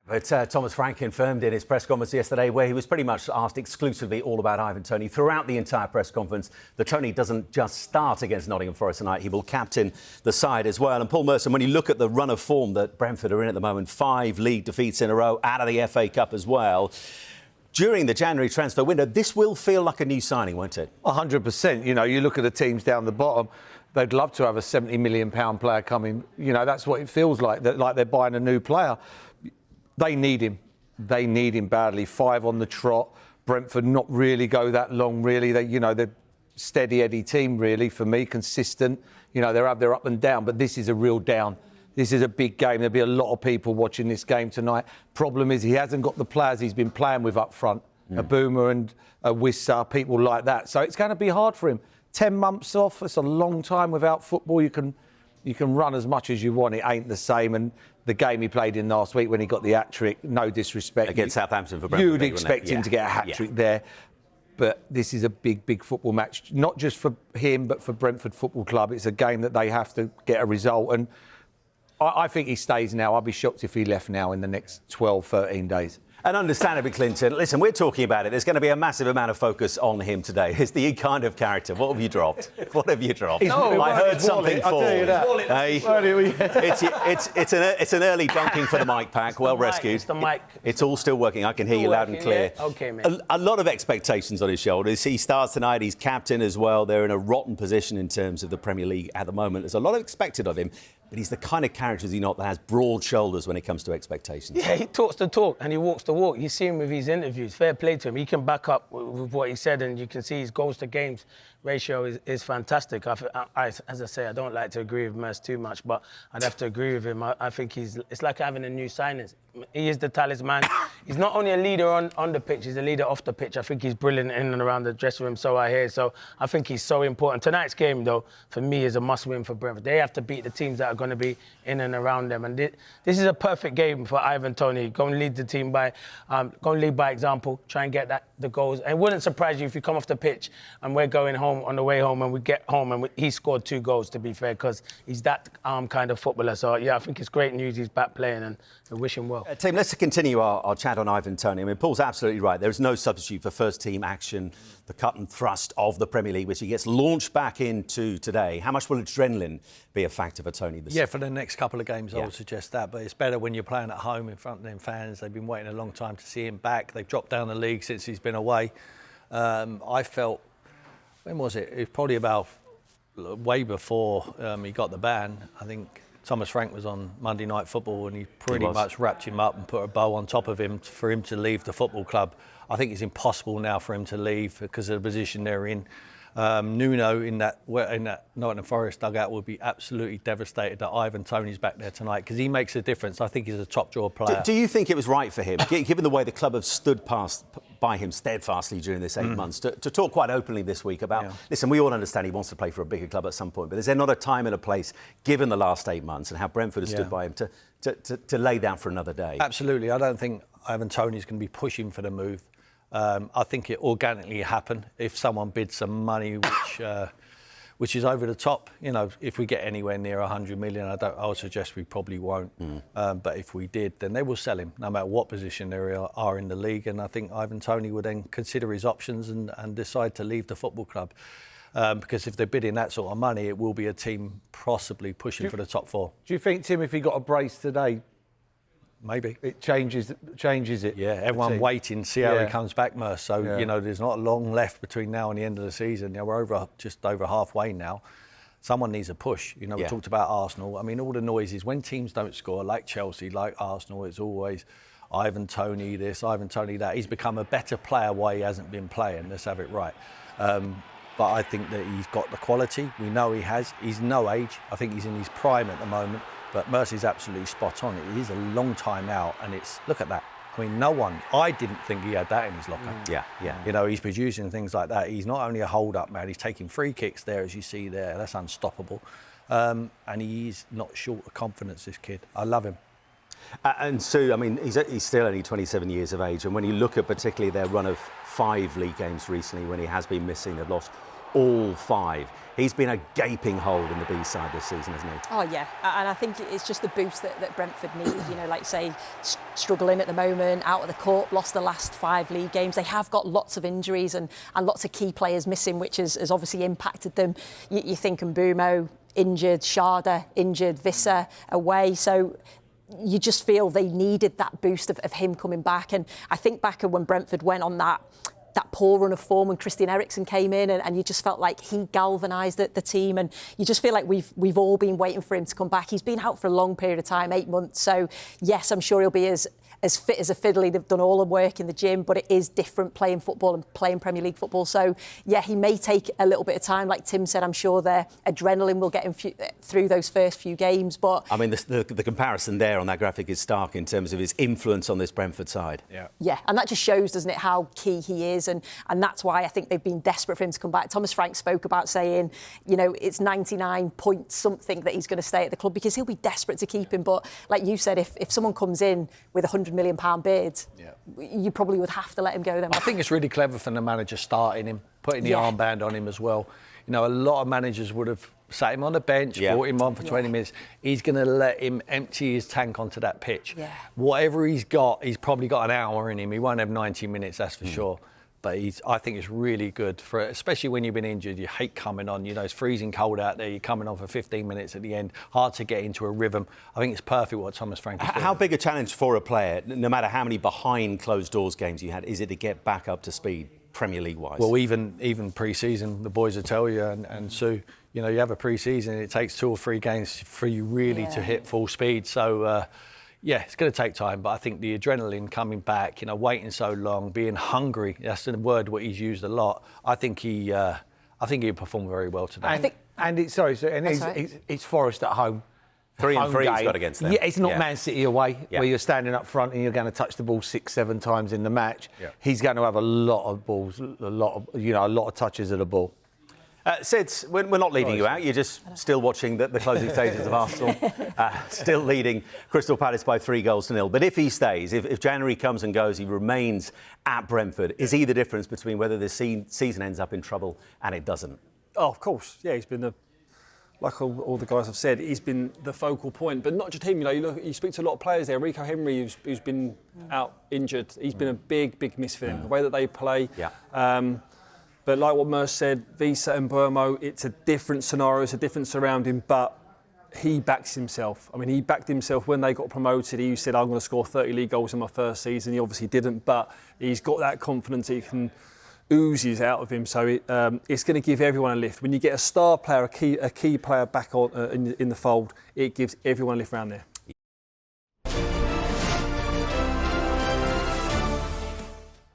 But Thomas Frank confirmed in his press conference yesterday, where he was pretty much asked exclusively all about Ivan Toney throughout the entire press conference, that Toney doesn't just start against Nottingham Forest tonight, he will captain the side as well. And Paul Merson, when you look at the run of form that Brentford are in at the moment, 5 league defeats in a row, out of the FA Cup as well, during the January transfer window, this will feel like a new signing, won't it? 100%. You know, you look at the teams down the bottom, they'd love to have a £70 million player coming. You know, that's what it feels like, that like they're buying a new player. They need him. They need him badly. 5 on the trot. Brentford not really go that long, really. They're steady Eddie team, really, for me, consistent. You know, they're up and down, but this is a real down. This is a big game. There'll be a lot of people watching this game tonight. Problem is he hasn't got the players he's been playing with up front. A Boomer and a Wissa, people like that. So it's going to be hard for him. 10 months off, it's a long time without football. You can run as much as you want. It ain't the same. And the game he played in last week when he got the hat-trick, no disrespect. Against Southampton for Brentford. You'd expect him to get a hat-trick there. But this is a big, big football match, not just for him, but for Brentford Football Club. It's a game that they have to get a result. And I think he stays now. I'd be shocked if he left now in the next 12, 13 days. And understandably, Clinton, listen, we're talking about it. There's going to be a massive amount of focus on him today. It's the kind of character. What have you dropped? What have you dropped? I heard something fall. It's an early dunking for the mic pack. Well rescued. It's the mic. It's all still working. I can hear you loud and clear. Yeah? Okay, man. A lot of expectations on his shoulders. He starts tonight. He's captain as well. They're in a rotten position in terms of the Premier League at the moment. There's a lot expected of him. But he's the kind of character, is he not, that has broad shoulders when it comes to expectations. Yeah, he talks the talk and he walks the walk. You see him with his interviews. Fair play to him. He can back up with what he said, and you can see his goals to games ratio is fantastic. As I say, I don't like to agree with Merce too much, but I'd have to agree with him. I think it's like having a new signing. He is the talisman. He's not only a leader on the pitch, he's a leader off the pitch. I think he's brilliant in and around the dressing room, so I hear. So I think he's so important. Tonight's game, though, for me, is a must-win for Brentford. They have to beat the teams that are going to be in and around them. And this is a perfect game for Ivan Toney. Go and lead the team by example. Try and get the goals. And it wouldn't surprise you if you come off the pitch and we're going home on the way home and we get home and he scored 2 goals, to be fair, because he's that kind of footballer. So, yeah, I think it's great news he's back playing, and I wish him well. Tim, let's continue our chat on Ivan Toney. I mean, Paul's absolutely right. There is no substitute for first-team action, the cut and thrust of the Premier League, which he gets launched back into today. How much will adrenaline be a factor for Toney this season? Yeah, for the next couple of games, I would suggest that. But it's better when you're playing at home in front of them fans. They've been waiting a long time to see him back. They've dropped down the league since he's been away. I felt, when was it? It was probably about way before he got the ban. I think Thomas Frank was on Monday Night Football and he pretty much wrapped him up and put a bow on top of him for him to leave the football club. I think it's impossible now for him to leave because of the position they're in. Nuno in that Nottingham Forest dugout would be absolutely devastated that Ivan Toney's back there tonight, because he makes a difference. I think he's a top draw player. Do you think it was right for him, given the way the club have stood by him steadfastly during this 8 months, to talk quite openly this week about, listen, we all understand he wants to play for a bigger club at some point, but is there not a time and a place, given the last 8 months and how Brentford has stood by him, to lay down for another day? Absolutely. I don't think Ivan Toney's going to be pushing for the move. I think it organically happened if someone bids some money which is over the top. You know, if we get anywhere near 100 million, I would suggest we probably won't. But if we did, then they will sell him, no matter what position they are in the league. And I think Ivan Toney would then consider his options and decide to leave the football club. Because if they're bidding that sort of money, it will be a team possibly pushing for the top 4. Do you think, Tim, if he got a brace today, maybe it changes it? Yeah, everyone waiting to see how he comes back, Merce. So, you know, there's not long left between now and the end of the season. You know, we're just over halfway now. Someone needs a push. You know, we talked about Arsenal. I mean, all the noises, when teams don't score, like Chelsea, like Arsenal, it's always Ivan Toney this, Ivan Toney that. He's become a better player while he hasn't been playing. Let's have it right. But I think that he's got the quality. We know he has. He's no age. I think he's in his prime at the moment. But Mercy's absolutely spot on. It is a long time out, and look at that. I mean, I didn't think he had that in his locker. Yeah. You know, he's producing things like that. He's not only a hold-up man, he's taking free kicks there, as you see there. That's unstoppable. And he's not short of confidence, this kid. I love him. And Sue, I mean, he's still only 27 years of age, and when you look at particularly their run of 5 league games recently, when he has been missing, they've lost all 5. He's been a gaping hole in the B side this season, hasn't he? Oh, yeah. And I think it's just the boost that Brentford need. You know, like, say, struggling at the moment, out of the cup, lost the last 5 league games. They have got lots of injuries and lots of key players missing, which has obviously impacted them. You think Mbumo injured, Sharda injured, Visser away. So you just feel they needed that boost of him coming back. And I think back when Brentford went on that poor run of form when Christian Eriksen came in, and you just felt like he galvanised the team, and you just feel like we've all been waiting for him to come back. He's been out for a long period of time, 8 months, so yes, I'm sure he'll be as fit as a fiddle. They've done all the work in the gym, but it is different playing football and playing Premier League football. So, yeah, he may take a little bit of time. Like Tim said, I'm sure their adrenaline will get him through those first few games. But I mean, the comparison there on that graphic is stark in terms of his influence on this Brentford side. Yeah, and that just shows, doesn't it, how key he is. And that's why I think they've been desperate for him to come back. Thomas Frank spoke about saying, you know, it's 99 point something that he's going to stay at the club, because he'll be desperate to keep him. But like you said, if someone comes in with £100 million bid, you probably would have to let him go then. I think it's really clever from the manager starting him, putting the armband on him as well. You know, a lot of managers would have sat him on the bench, brought him on for 20 minutes. He's going to let him empty his tank onto that pitch. Whatever he's got, he's probably got an hour in him. He won't have 90 minutes, that's for sure. But I think it's really good for, especially when you've been injured. You hate coming on. You know, it's freezing cold out there. You're coming on for 15 minutes at the end. Hard to get into a rhythm. I think it's perfect what Thomas Frank is doing. How big a challenge for a player, no matter how many behind closed doors games you had, is it to get back up to speed Premier League wise? Well, even pre-season, the boys will tell you, and Sue, you know, you have a pre-season. It takes 2 or 3 games for you really to hit full speed. So. Yeah, it's going to take time, but I think the adrenaline coming back, you know, waiting so long, being hungry, that's the word what he's used a lot. I think he'll perform very well today. It's Forest at home. 3-3 he's got against them. Yeah, it's not Man City away, where you're standing up front and you're going to touch the ball 6-7 times in the match. He's going to have a lot of balls, a lot of touches of the ball. Sid, we're not leaving you out. You're just still watching the closing stages of Arsenal, still leading Crystal Palace by 3-0. But if he stays, if January comes and goes, he remains at Brentford, is he the difference between whether this season ends up in trouble and it doesn't? Oh, of course. Yeah, he's been like all the guys have said, he's been the focal point. But not just him. You know, you speak to a lot of players there. Rico Henry, who's been out injured, he's been a big miss for them. The way that they play. But like what Merson said, Visser and Mbumo, it's a different scenario, it's a different surrounding, but he backs himself. I mean, he backed himself when they got promoted. He said, I'm going to score 30 league goals in my first season. He obviously didn't, but he's got that confidence he can oozes out of him. So it's going to give everyone a lift. When you get a star player, a key player back on in the fold, it gives everyone a lift around there.